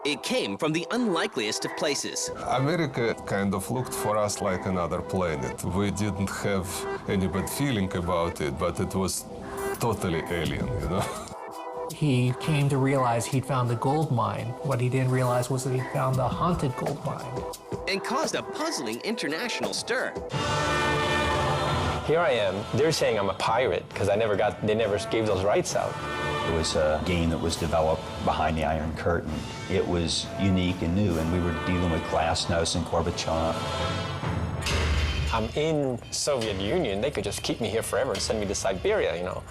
It came from the unlikeliest of places. America kind of looked for us like another planet. We didn't have any bad feeling about it, but it was totally alien, you know? He came to realize he'd found a gold mine. What he didn't realize was that he'd found a haunted gold mine. And caused a puzzling international stir. Here I am, they're saying I'm a pirate because they never gave those rights out. It was a game that was developed behind the Iron Curtain. It was unique and new, and we were dealing with Glasnost and Gorbachev. I'm in Soviet Union, they could just keep me here forever and send me to Siberia, you know.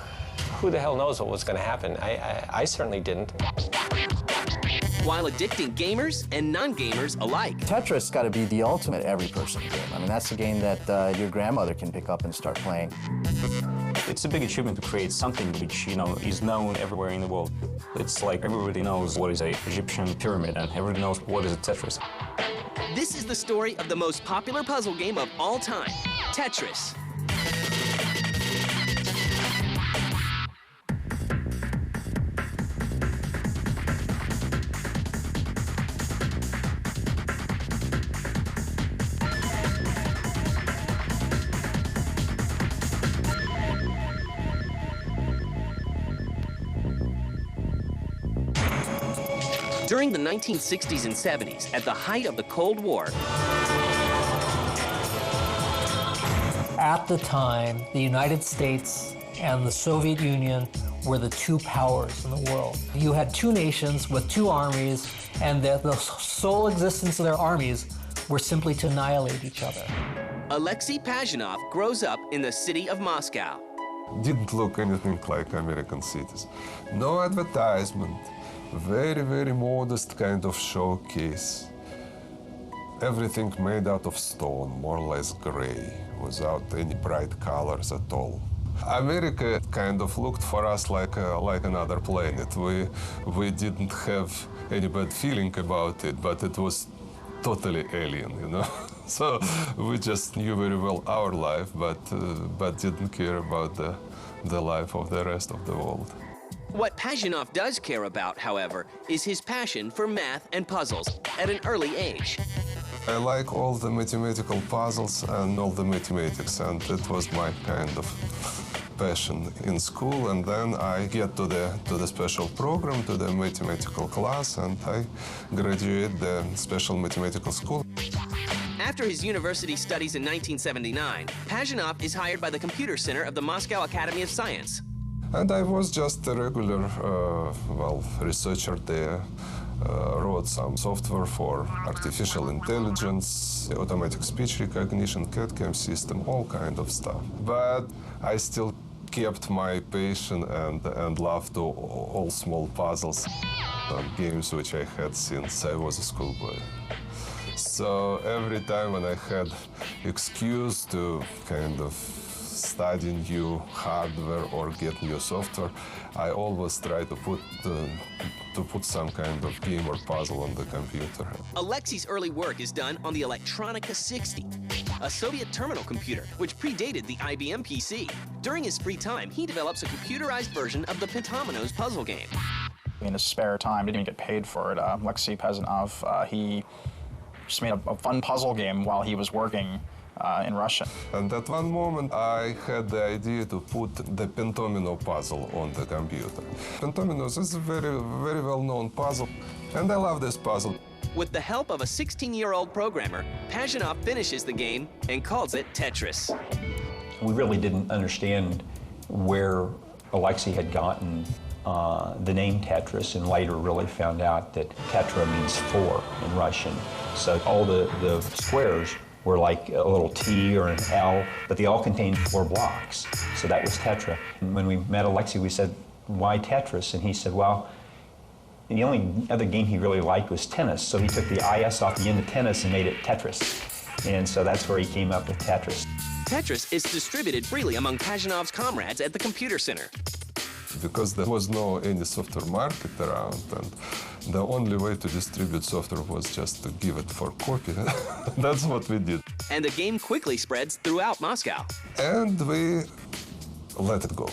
Who the hell knows what was going to happen? I certainly didn't. While addicting gamers and non-gamers alike. Tetris got to be the ultimate every-person game. I mean, that's a game that your grandmother can pick up and start playing. It's a big achievement to create something which, you know, is known everywhere in the world. It's like everybody knows what is an Egyptian pyramid and everybody knows what is a Tetris. This is the story of the most popular puzzle game of all time, Tetris. During the 1960s and 70s, at the height of the Cold War, At the time, the United States and the Soviet Union were the two powers in the world. You had two nations with two armies, and the sole existence of their armies were simply to annihilate each other. Alexey Pajitnov grows up in the city of Moscow. Didn't look anything like American cities. No advertisement. Very, very modest kind of showcase. Everything made out of stone, more or less gray, without any bright colors at all. America kind of looked for us like another planet. We didn't have any bad feeling about it, but it was totally alien, you know? So we just knew very well our life, but didn't care about the life of the rest of the world. What Pajitnov does care about, however, is his passion for math and puzzles at an early age. I like all the mathematical puzzles and all the mathematics, and it was my kind of passion in school. And then I get to the special program, to the mathematical class, and I graduate the special mathematical school. After his university studies in 1979, Pajitnov is hired by the Computer Center of the Moscow Academy of Science. And I was just a regular, researcher there. Wrote some software for artificial intelligence, automatic speech recognition, CAD/CAM system, all kind of stuff. But I still kept my passion and love to all small puzzles and games which I had since I was a schoolboy. So every time when I had excuse to kind of study new hardware or get new software, I always try to put some kind of game or puzzle on the computer. Alexey's early work is done on the Electronica 60, a Soviet terminal computer which predated the IBM PC. During his free time, he develops a computerized version of the Pentomino's puzzle game. In his spare time, didn't even get paid for it. Alexey Pajitnov, he just made a fun puzzle game while he was working in Russia. And at one moment, I had the idea to put the Pentomino puzzle on the computer. Pentomino's is a very, very well-known puzzle, and I love this puzzle. With the help of a 16-year-old programmer, Pajitnov finishes the game and calls it Tetris. We really didn't understand where Alexey had gotten the name Tetris, and later really found out that tetra means four in Russian. So all the squares were like a little T or an L, but they all contained 4 blocks. So that was tetra. And when we met Alexey, we said, why Tetris? And he said, well, the only other game he really liked was tennis. So he took the IS off the end of tennis and made it Tetris. And so that's where he came up with Tetris. Tetris is distributed freely among Pajitnov's comrades at the Computer Center. Because there was no any software market around, and the only way to distribute software was just to give it for copy. That's what we did. And the game quickly spreads throughout Moscow. And we let it go.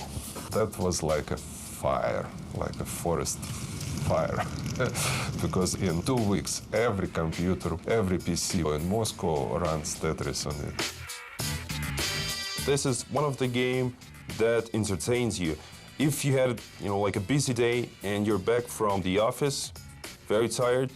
That was like a fire, like a forest fire. Because in 2 weeks, every computer, every PC in Moscow runs Tetris on it. This is one of the games that entertains you. If you had, like a busy day and you're back from the office, very tired,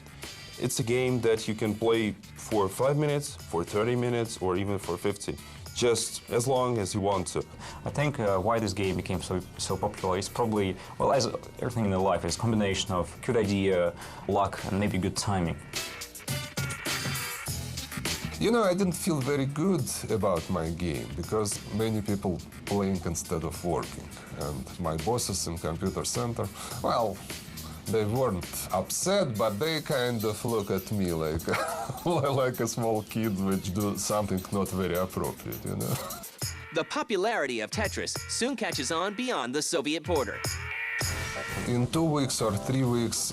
it's a game that you can play for 5 minutes, for 30 minutes, or even for 50, just as long as you want to. I think why this game became so popular is probably, well, as everything in life, is a combination of good idea, luck, and maybe good timing. I didn't feel very good about my game because many people playing instead of working. And my bosses in computer center, well, they weren't upset, but they kind of look at me like, like a small kid which do something not very appropriate, The popularity of Tetris soon catches on beyond the Soviet border. In 2 weeks or 3 weeks,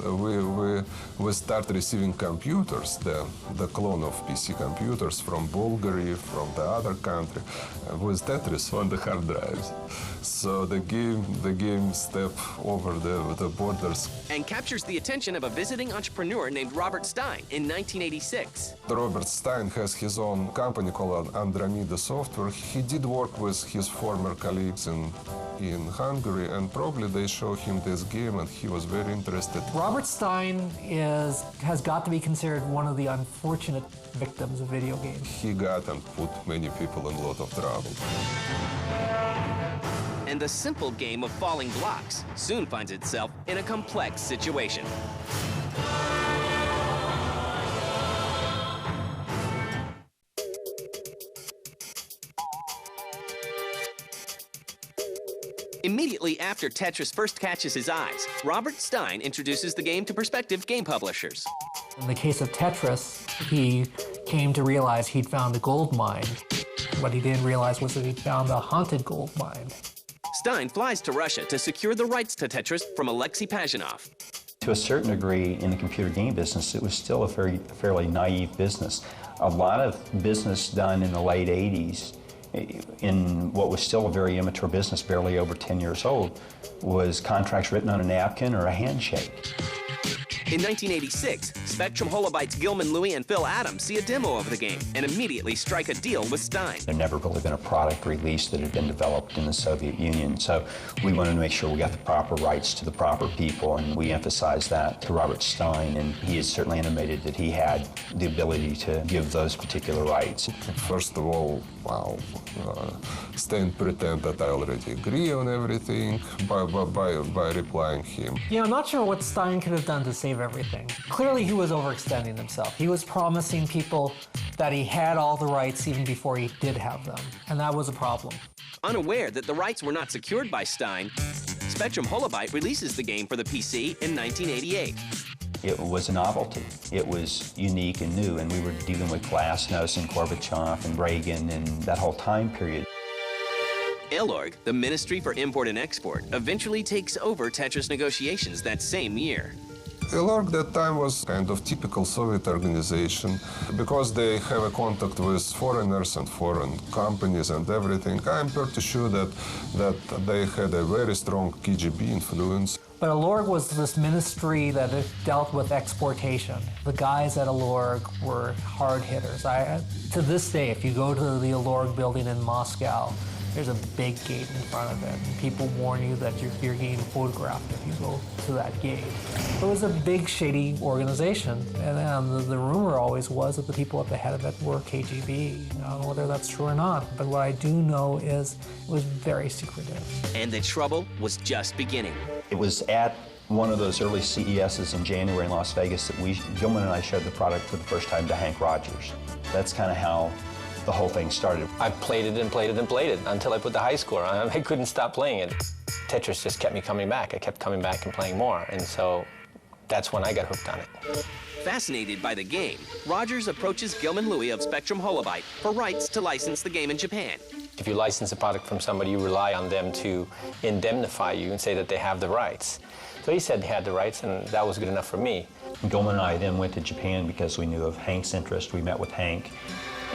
we start receiving computers, the clone of PC computers from Bulgaria, from the other country, with Tetris on the hard drives. So the game step over the borders. And captures the attention of a visiting entrepreneur named Robert Stein in 1986. Robert Stein has his own company called Andromeda Software. He did work with his former colleagues in Hungary, and probably they show him this game, and he was very interested. Robert Stein has got to be considered one of the unfortunate victims of video games. He got and put many people in a lot of trouble. And the simple game of falling blocks soon finds itself in a complex situation. Immediately after Tetris first catches his eyes, Robert Stein introduces the game to prospective game publishers. In the case of Tetris, he came to realize he'd found a gold mine. What he didn't realize was that he'd found a haunted gold mine. Stein flies to Russia to secure the rights to Tetris from Alexey Pajitnov. To a certain degree, in the computer game business, it was still a fairly naive business. A lot of business done in the late 80s, in what was still a very immature business, barely over 10 years old, was contracts written on a napkin or a handshake. In 1986, Spectrum Holobyte's Gilman Louie and Phil Adams see a demo of the game and immediately strike a deal with Stein. There'd never really been a product released that had been developed in the Soviet Union, so we wanted to make sure we got the proper rights to the proper people, and we emphasized that to Robert Stein, and he is certainly intimated that he had the ability to give those particular rights. First of all, Stein pretend that I already agree on everything by replying him. I'm not sure what Stein could have done to save everything. Clearly he was overextending himself. He was promising people that he had all the rights even before he did have them, and that was a problem. Unaware that the rights were not secured by Stein, Spectrum Holobyte releases the game for the PC in 1988. It was a novelty. It was unique and new, and we were dealing with Glasnost and Gorbachev and Reagan and that whole time period. Elorg, the Ministry for Import and Export, eventually takes over Tetris negotiations that same year. Elorg at that time was kind of typical Soviet organization because they have a contact with foreigners and foreign companies and everything. I'm pretty sure that they had a very strong KGB influence. But Elorg was this ministry that dealt with exportation. The guys at Elorg were hard hitters. To this day, if you go to the Elorg building in Moscow, there's a big gate in front of it, and people warn you that you're getting photographed if you go to that gate. It was a big, shady organization, and the rumor always was that the people at the head of it were KGB. I don't know whether that's true or not, but what I do know is it was very secretive. And the trouble was just beginning. It was at one of those early CESs in January in Las Vegas that Gilman and I showed the product for the first time to Hank Rogers. That's kind of how the whole thing started. I played it and played it and played it until I put the high score on. I couldn't stop playing it. Tetris just kept me coming back. I kept coming back and playing more, and so that's when I got hooked on it. Fascinated by the game, Rogers approaches Gilman Louie of Spectrum Holobyte for rights to license the game in Japan. If you license a product from somebody, you rely on them to indemnify you and say that they have the rights. So he said he had the rights, and that was good enough for me. Gilman and I then went to Japan because we knew of Hank's interest. We met with Hank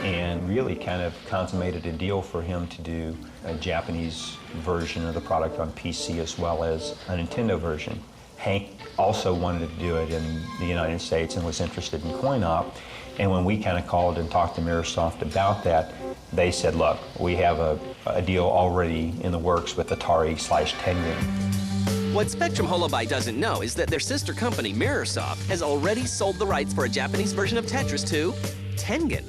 and really kind of consummated a deal for him to do a Japanese version of the product on PC as well as a Nintendo version. Hank also wanted to do it in the United States and was interested in coin-op. And when we kind of called and talked to Microsoft about that, they said, look, we have a deal already in the works with Atari/Tengen. What Spectrum Holobyte doesn't know is that their sister company, Mirrorsoft, has already sold the rights for a Japanese version of Tetris to Tengen.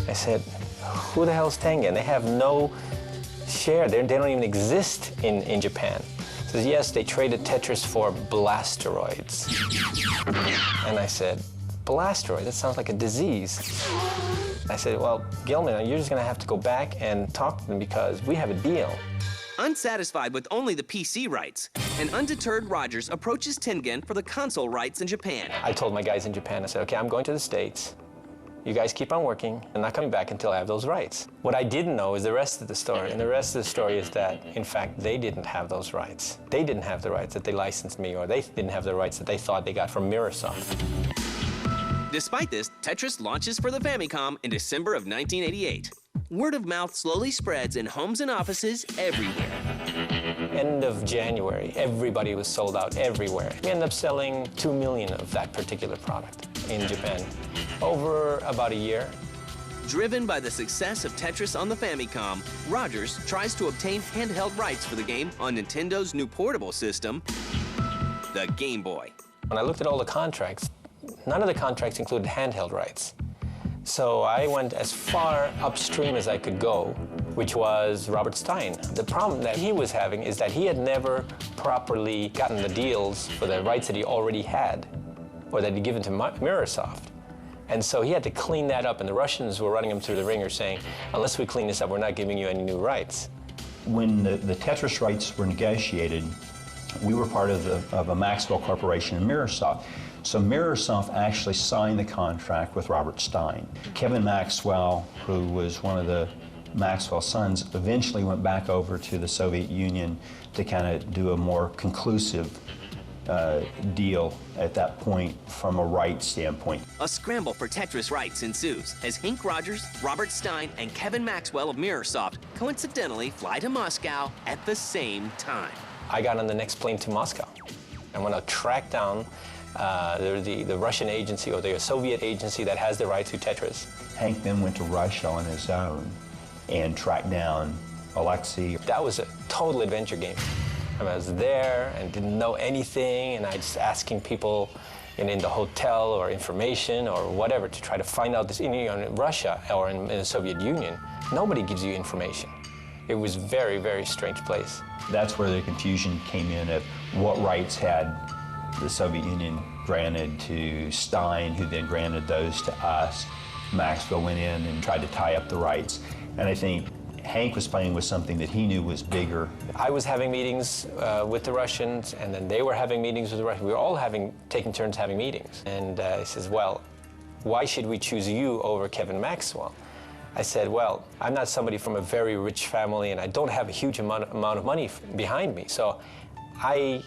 I said, who the hell's Tengen? They have no share. They don't even exist in Japan. He says, yes, they traded Tetris for blasteroids. And I said, blasteroid? That sounds like a disease. I said, well, Gilman, you're just going to have to go back and talk to them because we have a deal. Unsatisfied with only the PC rights, an undeterred Rogers approaches Tengen for the console rights in Japan. I told my guys in Japan, I said, okay, I'm going to the States. You guys keep on working. I'm not coming back until I have those rights. What I didn't know is the rest of the story. And the rest of the story is that, in fact, they didn't have those rights. They didn't have the rights that they licensed me, or they didn't have the rights that they thought they got from Mirrorsoft. Despite this, Tetris launches for the Famicom in December of 1988. Word of mouth slowly spreads in homes and offices everywhere. End of January, everybody was sold out everywhere. We ended up selling 2 million of that particular product in Japan over about a year. Driven by the success of Tetris on the Famicom, Rogers tries to obtain handheld rights for the game on Nintendo's new portable system, the Game Boy. When I looked at all the contracts, none of the contracts included handheld rights. So I went as far upstream as I could go, which was Robert Stein. The problem that he was having is that he had never properly gotten the deals for the rights that he already had, or that he'd given to Mirrorsoft. And so he had to clean that up, and the Russians were running him through the ringer saying, unless we clean this up, we're not giving you any new rights. When the Tetris rights were negotiated, we were part of a Maxwell Corporation and Mirrorsoft. So Mirrorsoft actually signed the contract with Robert Stein. Kevin Maxwell, who was one of the Maxwell sons, eventually went back over to the Soviet Union to kind of do a more conclusive deal at that point from a rights standpoint. A scramble for Tetris rights ensues as Hank Rogers, Robert Stein, and Kevin Maxwell of Mirrorsoft coincidentally fly to Moscow at the same time. I got on the next plane to Moscow. I went to track down the Russian agency or the Soviet agency that has the rights to Tetris. Hank then went to Russia on his own and tracked down Alexey. That was a total adventure game. I was there and didn't know anything, and I just asking people in the hotel or information or whatever to try to find out this. In Russia or in the Soviet Union, nobody gives you information. It was a very, very strange place. That's where the confusion came in of what rights had the Soviet Union granted to Stein, who then granted those to us. Maxwell went in and tried to tie up the rights. And I think Hank was playing with something that he knew was bigger. I was having meetings with the Russians, and then they were having meetings with the Russians. We were all taking turns having meetings. And he says, well, why should we choose you over Kevin Maxwell? I said, well, I'm not somebody from a very rich family, and I don't have a huge amount of money behind me. So I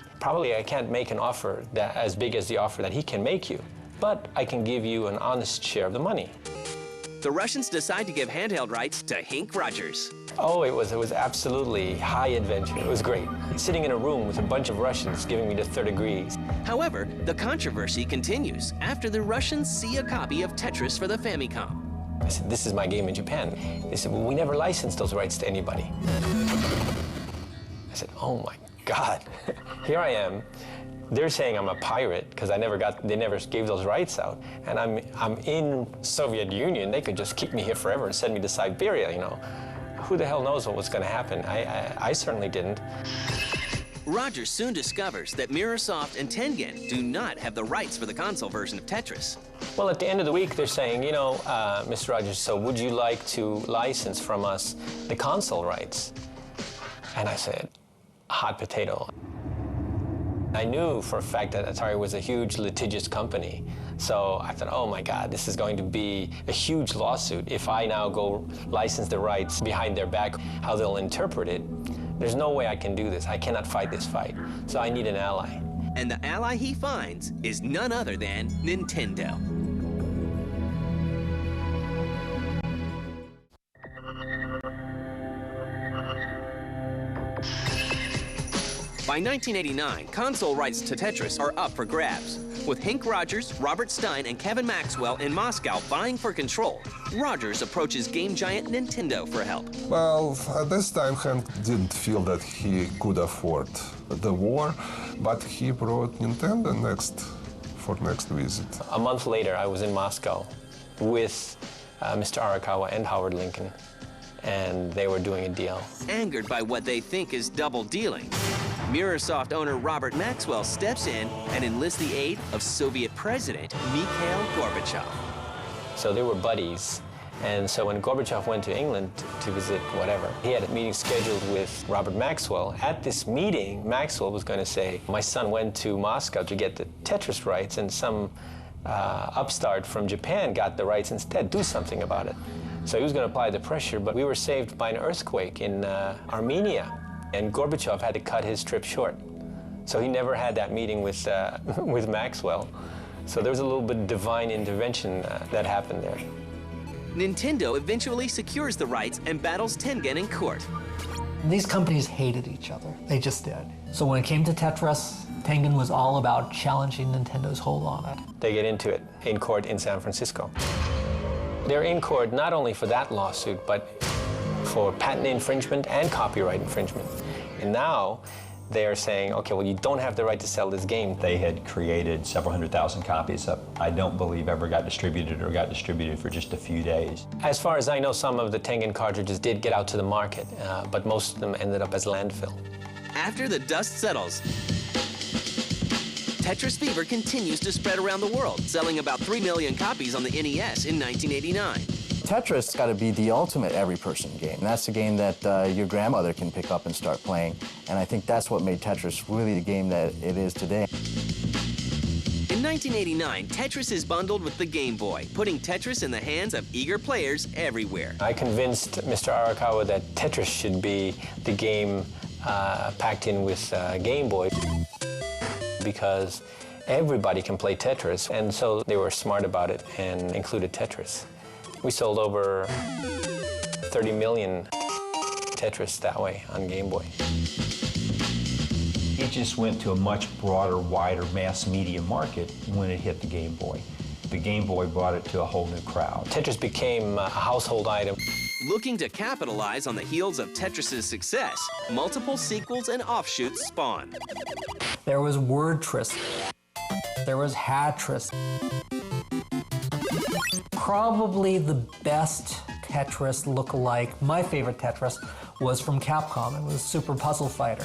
can't make an offer that as big as the offer that he can make you, but I can give you an honest share of the money. The Russians decide to give handheld rights to Hank Rogers. Oh, it was absolutely high adventure. It was great. Sitting in a room with a bunch of Russians giving me the third degrees. However, the controversy continues after the Russians see a copy of Tetris for the Famicom. I said, this is my game in Japan. They said, well, we never licensed those rights to anybody. I said, oh my God, here I am. They're saying I'm a pirate because they never gave those rights out. And I'm in Soviet Union. They could just keep me here forever and send me to Siberia, you know. Who the hell knows what was going to happen? I certainly didn't. Rogers soon discovers that Mirrorsoft and Tengen do not have the rights for the console version of Tetris. Well, at the end of the week, they're saying, you know, Mr. Rogers, so would you like to license from us the console rights? And I said, hot potato. I knew for a fact that Atari was a huge litigious company. So I thought, oh my God, this is going to be a huge lawsuit. If I now go license the rights behind their back, how they'll interpret it. There's no way I can do this. I cannot fight this fight. So I need an ally. And the ally he finds is none other than Nintendo. By By 1989, console rights to Tetris are up for grabs. With Hank Rogers, Robert Stein, and Kevin Maxwell in Moscow vying for control, Rogers approaches game giant Nintendo for help. Well, at this time, Hank didn't feel that he could afford the war, but he brought Nintendo for next visit. A month later, I was in Moscow with Mr. Arakawa and Howard Lincoln, and they were doing a deal. Angered by what they think is double dealing, Mirrorsoft owner Robert Maxwell steps in and enlists the aid of Soviet President Mikhail Gorbachev. So they were buddies. And so when Gorbachev went to England to visit whatever, he had a meeting scheduled with Robert Maxwell. At this meeting, Maxwell was going to say, my son went to Moscow to get the Tetris rights, and some upstart from Japan got the rights instead. Do something about it. So he was going to apply the pressure, but we were saved by an earthquake in Armenia, and Gorbachev had to cut his trip short. So he never had that meeting with, with Maxwell. So there was a little bit of divine intervention that happened there. Nintendo eventually secures the rights and battles Tengen in court. These companies hated each other. They just did. So when it came to Tetris, Tengen was all about challenging Nintendo's hold on it. They get into it in court in San Francisco. They're in court not only for that lawsuit, but for patent infringement and copyright infringement. And now they are saying, okay, well, you don't have the right to sell this game. They had created several 100,000 copies that I don't believe ever got distributed or got distributed for just a few days. As far as I know, some of the Tengen cartridges did get out to the market, but most of them ended up as landfill. After the dust settles, Tetris fever continues to spread around the world, selling about 3 million copies on the NES in 1989. Tetris has got to be the ultimate every-person game. That's the game that your grandmother can pick up and start playing. And I think that's what made Tetris really the game that it is today. In 1989, Tetris is bundled with the Game Boy, putting Tetris in the hands of eager players everywhere. I convinced Mr. Arakawa that Tetris should be the game packed in with Game Boy, because everybody can play Tetris, and so they were smart about it and included Tetris. We sold over 30 million Tetris that way on Game Boy. It just went to a much broader, wider mass media market when it hit the Game Boy. The Game Boy brought it to a whole new crowd. Tetris became a household item. Looking to capitalize on the heels of Tetris's success, multiple sequels and offshoots spawned. There was Wordtris. There was Hatris. Probably the best Tetris look-alike, my favorite Tetris, was from Capcom. It was Super Puzzle Fighter.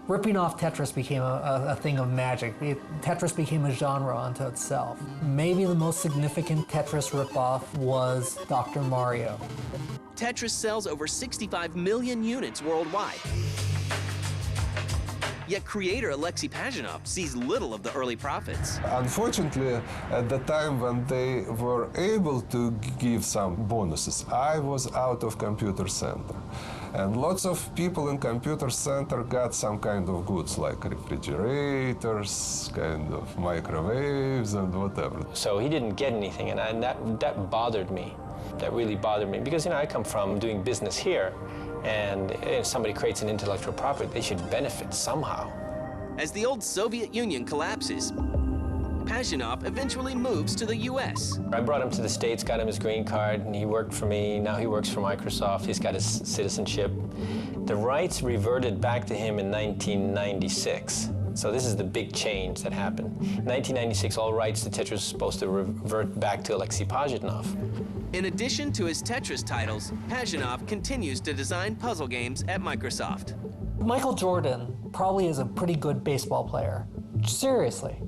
Ripping off Tetris became a thing of magic. Tetris became a genre unto itself. Maybe the most significant Tetris ripoff was Dr. Mario. Tetris sells over 65 million units worldwide. Yet creator Alexey Pajitnov sees little of the early profits. Unfortunately, at the time when they were able to give some bonuses, I was out of computer center. And lots of people in computer center got some kind of goods like refrigerators, kind of microwaves and whatever. So he didn't get anything, and that bothered me. That really bothered me, because I come from doing business here, and if somebody creates an intellectual property, they should benefit somehow. As the old Soviet Union collapses, Pajitnov eventually moves to the U.S. I brought him to the States, got him his green card, and he worked for me. Now he works for Microsoft. He's got his citizenship. The rights reverted back to him in 1996. So this is the big change that happened. In 1996, all rights to Tetris were supposed to revert back to Alexey Pajitnov. In addition to his Tetris titles, Pajitnov continues to design puzzle games at Microsoft. Michael Jordan probably is a pretty good baseball player, seriously.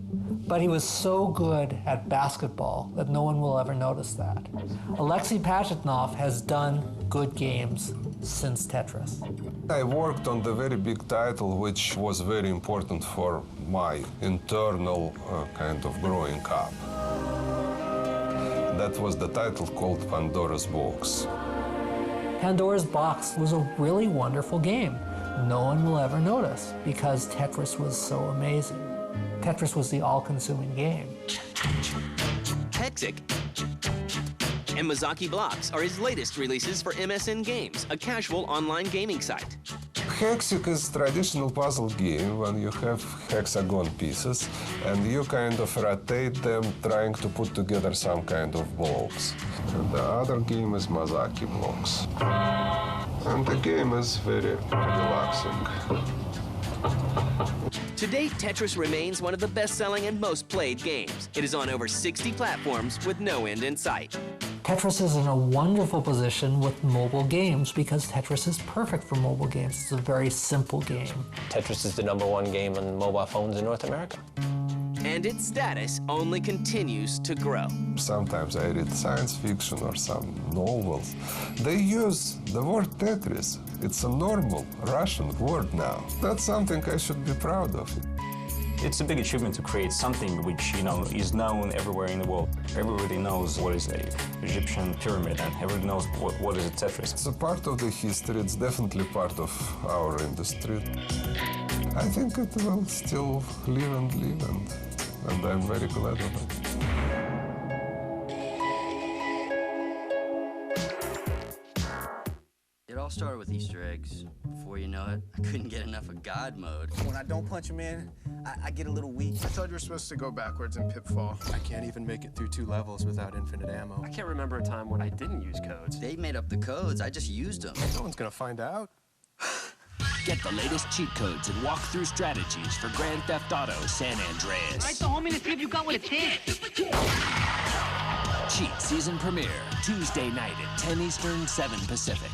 But he was so good at basketball that no one will ever notice that. Alexey Pajitnov has done good games since Tetris. I worked on the very big title, which was very important for my internal kind of growing up. That was the title called Pandora's Box. Pandora's Box was a really wonderful game. No one will ever notice because Tetris was so amazing. Tetris was the all-consuming game. Hectic And Mozaki Blocks are his latest releases for MSN Games, a casual online gaming site. Hexuc is traditional puzzle game when you have hexagon pieces and you kind of rotate them trying to put together some kind of blocks. And the other game is Mozaki Blocks. And the game is very relaxing. To date, Tetris remains one of the best-selling and most played games. It is on over 60 platforms with no end in sight. Tetris is in a wonderful position with mobile games because Tetris is perfect for mobile games. It's a very simple game. Tetris is the #1 game on mobile phones in North America. And its status only continues to grow. Sometimes I read science fiction or some novels. They use the word Tetris. It's a normal Russian word now. That's something I should be proud of. It's a big achievement to create something which, is known everywhere in the world. Everybody knows what is an Egyptian pyramid, and everybody knows what is a Tetris. It's a part of the history. It's definitely part of our industry. I think it will still live and live, and I'm very glad of it. It all started with Easter eggs. Before you know it, I couldn't get enough of God mode. When I don't punch him in, I get a little weak. I thought you were supposed to go backwards in Pitfall. I can't even make it through 2 levels without infinite ammo. I can't remember a time when I didn't use codes. They made up the codes, I just used them. No one's gonna find out. Get the latest cheat codes and walk-through strategies for Grand Theft Auto San Andreas. Right, the homie, let's see if you got what it takes. Cheat season premiere, Tuesday night at 10 Eastern, 7 Pacific.